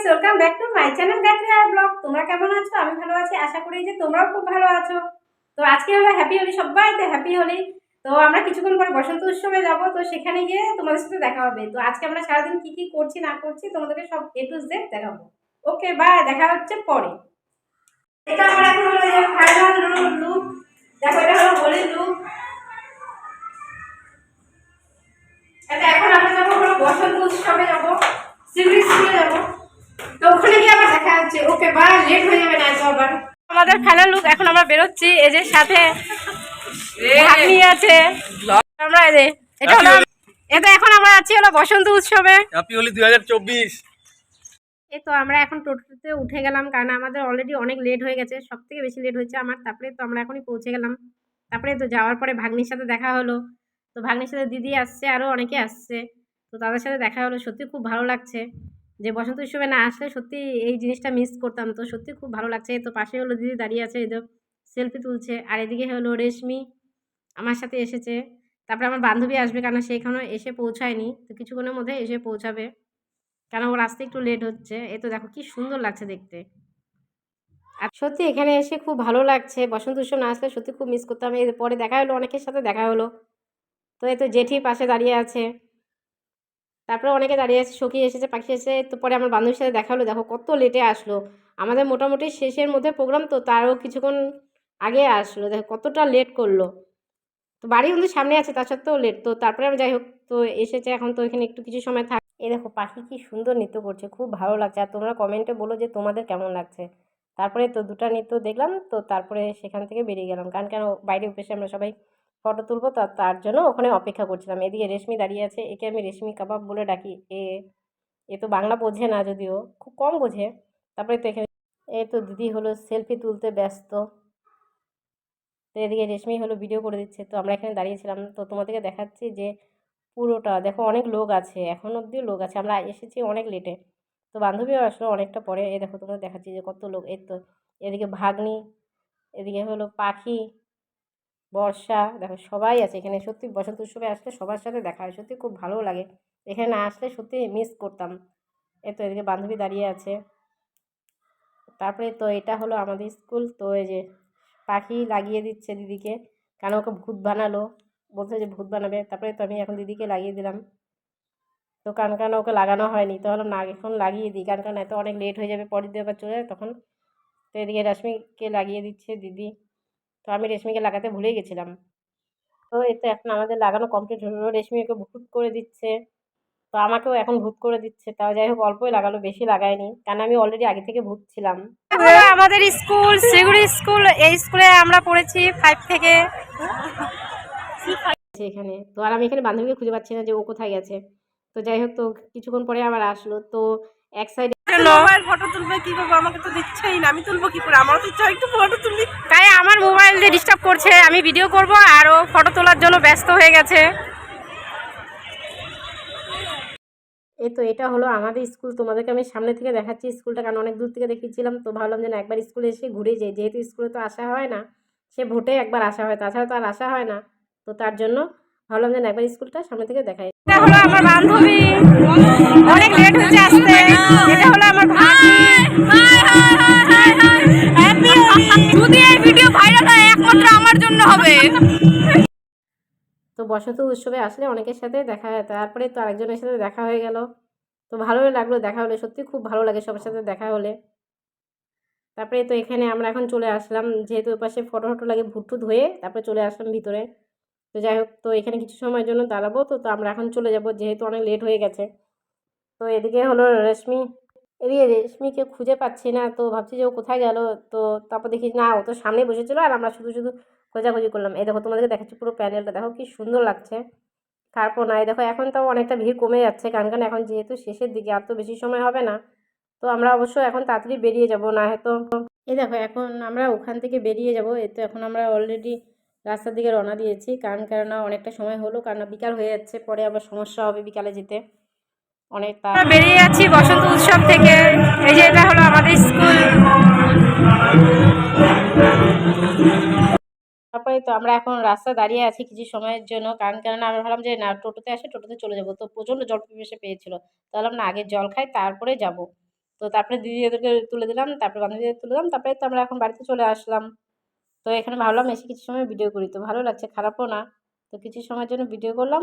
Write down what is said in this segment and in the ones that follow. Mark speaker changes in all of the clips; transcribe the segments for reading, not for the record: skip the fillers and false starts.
Speaker 1: Guys, welcome back to my channel Gayatri আর blog. তোমরা কেমন আছো? আমি ভালো আছি, আশা করি যে তোমরাও খুব ভালো আছো। তো আজকে হলো হ্যাপি হোলি, সবাইকে হ্যাপি হোলি। তো আমরা কিছুক্ষণ পরে বসন্ত উৎসবে যাব, তো সেখানে গিয়ে তোমাদের সাথে দেখা হবে। তো আজকে আমরা সারাদিন কি কি করছি না করছি তোমাদেরকে সব A to Z দেখাবো। ওকে বাই, দেখা হচ্ছে পরে। এটা আমরা এখন হলো যে ফাইনাল লুক, দেখো এটা হলো হোলির লুক। এটা এখন আমরা যাবো হলো বসন্ত উৎসবে, যাবো সিভিল স্কুলে যাবো। তো ওখানে গিয়ে আবার দেখা হচ্ছে। ওকে বাই, লেট হয়ে যাবে না তো আবার। আমাদের ফাইনাল লুক, এখন আমরা বেরোচ্ছি। এই যে সাথে ভাগ্নি আছে, আমরা এই যে এটা হলো এটা এখন আমরা আছি হলো বসন্ত উৎসবে।
Speaker 2: হ্যাপি হোলি 2024।
Speaker 1: এই তো আমরা এখন টোটোতে উঠে গেলাম, কারণ আমাদের অলরেডি অনেক লেট হয়ে গেছে, সবথেকে বেশি লেট হয়েছে আমার। তারপরে তো আমরা এখনই পৌঁছে গেলাম। তারপরে তো যাওয়ার পরে ভাগ্নির সাথে দেখা হলো। তো ভাগ্নির সাথে দিদি আসছে, আরও অনেকে আসছে। তো তাদের সাথে দেখা হলো, সত্যি খুব ভালো লাগছে। যে বসন্ত উৎসবে না আসলে সত্যি এই জিনিসটা মিস করতাম। তো সত্যি খুব ভালো লাগছে। তো পাশে হলো দিদি দাঁড়িয়ে আছে, এই তো সেলফি তুলছে। আর এদিকে হলো রেশমি আমার সাথে এসেছে। তারপরে আমার বান্ধবী আসবে, কারণ সে এখনও এসে পৌঁছায়নি। তো কিছুক্ষণের মধ্যে এসে পৌঁছাবে, কারণ ওর আসতে একটু লেট হচ্ছে। এ তো দেখো কি সুন্দর লাগছে দেখতে। আর সত্যি এখানে এসে খুব ভালো লাগছে। বসন্ত উৎসব না আসলে সত্যি খুব মিস করতাম। এর পরে দেখা হলো, অনেকের সাথে দেখা হলো। তো এই তো জেঠি পাশে দাঁড়িয়ে আছে, তারপরে অনেকে দাঁড়িয়ে আছে, সখী এসেছে, পাখি এসেছে। তো পরে আমার বান্ধবীর সাথে দেখা হলো। দেখো কত লেটে আসলো, আমাদের মোটামুটি শেষের মধ্যে প্রোগ্রাম, তো তারও কিছুক্ষণ আগে আসলো। দেখো কতটা লেট করলো। তো বাড়ি কিন্তু সামনে আছে, তা সত্ত্বেও লেট। তো তারপরে আমি যাই হোক তো এসেছে এখন, তো এখানে একটু কিছু সময় থাক। এই দেখো পাখি কি সুন্দর নৃত্য করছে, খুব ভালো লাগছে। আর তোমরা কমেন্টে বলো যে তোমাদের কেমন লাগছে। তারপরে তো দুটা নৃত্য দেখলাম, তো তারপরে সেখান থেকে বেরিয়ে গেলাম, কারণ কেন বাইরে উপেসে আমরা সবাই ফটো তুলবো, তো তার জন্য ওখানে অপেক্ষা করছিলাম। এদিকে রেশমি দাঁড়িয়ে আছে, একে আমি রেশমি কাবাব বলে ডাকি। এ তো বাংলা বোঝে না, যদিও খুব কম বোঝে। তারপরে তো এখানে এই তো দিদি হলো সেলফি তুলতে ব্যস্ত। তো এদিকে রেশমি হলো ভিডিও করে দিচ্ছে। তো আমরা এখানে দাঁড়িয়েছিলাম, তো তোমাদেরকে দেখাচ্ছি যে পুরোটা দেখো, অনেক লোক আছে, এখন অবধিও লোক আছে। আমরা এসেছি অনেক লেটে, তো বান্ধবীও আসলো অনেকটা পরে। এই দেখো তোমাদের দেখাচ্ছি যে কত লোক। এই তো এদিকে ভাগ্নি, এদিকে হলো পাখি, বর্ষা, দেখো সবাই আছে এখানে। সত্যি বসন্ত উৎসবে আসলে সবার সাথে দেখা হয়, সত্যি খুব ভালো লাগে। এখানে না আসলে সত্যি মিস করতাম। এই তো এদিকে বান্ধবী দাঁড়িয়ে আছে। তারপরে তো এটা হলো আমাদের স্কুল। তো এই যে পাখি লাগিয়ে দিচ্ছে দিদিকে, কারণ ওকে ভূত বানালো, বলছে যে ভূত বানাবে। তারপরে তো আমি এখন দিদিকে লাগিয়ে দিলাম। তো কারণ ওকে লাগানো হয়নি, তো ভাবলাম না এখন লাগিয়ে দিই, কারণ এত অনেক লেট হয়ে যাবে, পরের দিন আবার চলে যায় তখন। তো এদিকে রেশমিকে লাগিয়ে দিচ্ছে দিদি। তো আমি রেশমিকে লাগাতে ভুলে গেছিলাম। তো এই তো এখন আমাদের লাগানো কমপ্লিট হলো, রেশমি ওকে ভূত করে দিচ্ছে। তো আমাকেও এখন ভূত করে দিচ্ছে। তাও যাই হোক অল্পই লাগালো, বেশি লাগায়নি, কারণ আমি অলরেডি আগে থেকে ভূত ছিলাম। আমাদের স্কুল শিউরি স্কুল, এই স্কুলে আমরা পড়েছি 5 থেকে এখানে। তো আর আমি এখানে বান্ধবীকে খুঁজে পাচ্ছি না যে ও কোথায় গেছে। তো যাই হোক তো কিছুক্ষণ পরে আবার আসলো। তো এক সাইডে
Speaker 3: মোবাইল ফটো তুলবে কি করবো, আমাকে তো দিচ্ছেই না, আমি তুলবো কি করে? আমারও তো ইচ্ছা একটু ফটো তুলি,
Speaker 1: তাই আমার মোবাইল দিয়ে ডিস্টার্ব করছে। আমি ভিডিও করব আর ও ফটো তোলার জন্য ব্যস্ত হয়ে গেছে। এই তো এটা হলো আমাদের স্কুল। তোমাদেরকে আমি সামনে থেকে দেখাচ্ছি স্কুলটা, কারণ অনেক দূর থেকে দেখিয়েছিলাম। তো ভাবলাম যে না একবার স্কুলে এসে ঘুরে যাই, যেহেতু স্কুলে তো আসা হয় না, সে ভোটে একবার আসা হয়, তাছাড়া তো আর আসা হয় না। তো তার জন্য ভাবলাম যে না একবার স্কুলটা সামনে থেকে দেখাই। এটা হলো আমার বান্ধবী, অনেক লেট হচ্ছে আসতে। এটা হলো আমার ভাগ্নি।
Speaker 3: যদি এই ভিডিও ভাইরাল হয় একমাত্র আমার জন্য হবে।
Speaker 1: তো বসন্ত উৎসবে আসলে অনেকের সাথে দেখা হয়, তারপরে তো আরেকজনের সাথে দেখা হয়ে গেল। তো ভালোই লাগলো দেখা হলে, সত্যি খুব ভালো লাগে সবার সাথে দেখা হলে। তারপরে তো এখানে আমরা এখন চলে আসলাম, যেহেতু ওপাশে ফটো ফটো লাগে, ভুট্টুত হয়ে তারপরে চলে আসলাম ভিতরে। তো যাই হোক তো এখানে কিছু সময়ের জন্য দাঁড়াবো। তো আমরা এখন চলে যাব, যেহেতু অনেক লেট হয়ে গেছে। তো এদিকে হলো রেশমি, এদিকে রেশমিকে খুঁজে পাচ্ছি না, তো ভাবছি যে ও কোথায় গেল। তো তারপর দেখি না, ও তো সামনে বসেছিল আর আমরা শুধু শুধু খোঁজাখুঁজি করলাম। এই দেখো তোমাদেরকে দেখাচ্ছি পুরো প্যানেলটা, দেখো কি সুন্দর লাগছে। খারাপও না। এই দেখো এখন তাও অনেকটা ভিড় কমে যাচ্ছে, কারণ এখন যেহেতু শেষের দিকে, আর তো বেশি সময় হবে না। তো আমরা অবশ্য এখন তাড়াতাড়ি বেরিয়ে যাব, না হয়তো। এই দেখো এখন আমরা ওখান থেকে বেরিয়ে যাব। এই তো এখন আমরা অলরেডি রাস্তার দিকে রওনা দিয়েছি, কেননা অনেকটা সময় হলো, কারণ বিকাল হয়ে যাচ্ছে, পরে আবার সমস্যা হবে বিকালে যেতে অনেকটা। বেরিয়ে যাচ্ছি বসন্ত উৎসব থেকে। এই যে এটা হলো আমাদের স্কুল। তারপরে তো আমরা এখন রাস্তায় দাঁড়িয়ে আছি কিছু সময়ের জন্য, কেননা আমরা ভাবলাম যে না টোটোতে আসে, টোটোতে চলে যাব। তো প্রচণ্ড জল পিপাসা পেয়েছিল, তো ভাবলাম না আগে জল খাই তারপরে যাব। তো তারপরে দিদিদেরকে তুলে দিলাম, তারপরে বান্ধবীদের তুলে দিলাম, তারপরে তো আমরা এখন বাড়িতে চলে আসলাম। তো এখানে ভাবলাম এসে কিছু সময় ভিডিও করি, তো ভালো লাগছে, খারাপও না। তো কিছু সময়ের জন্য ভিডিও করলাম।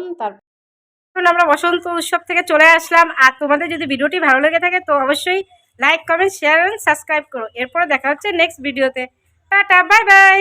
Speaker 1: এখন আমরা বসন্ত উৎসব থেকে চলে আসলাম। আর তোমাদের যদি ভিডিওটি ভালো লেগে থাকে তো অবশ্যই লাইক, কমেন্ট, শেয়ার এবং সাবস্ক্রাইব করো। এরপরে দেখা হচ্ছে নেক্সট ভিডিওতে। Tata, bye bye.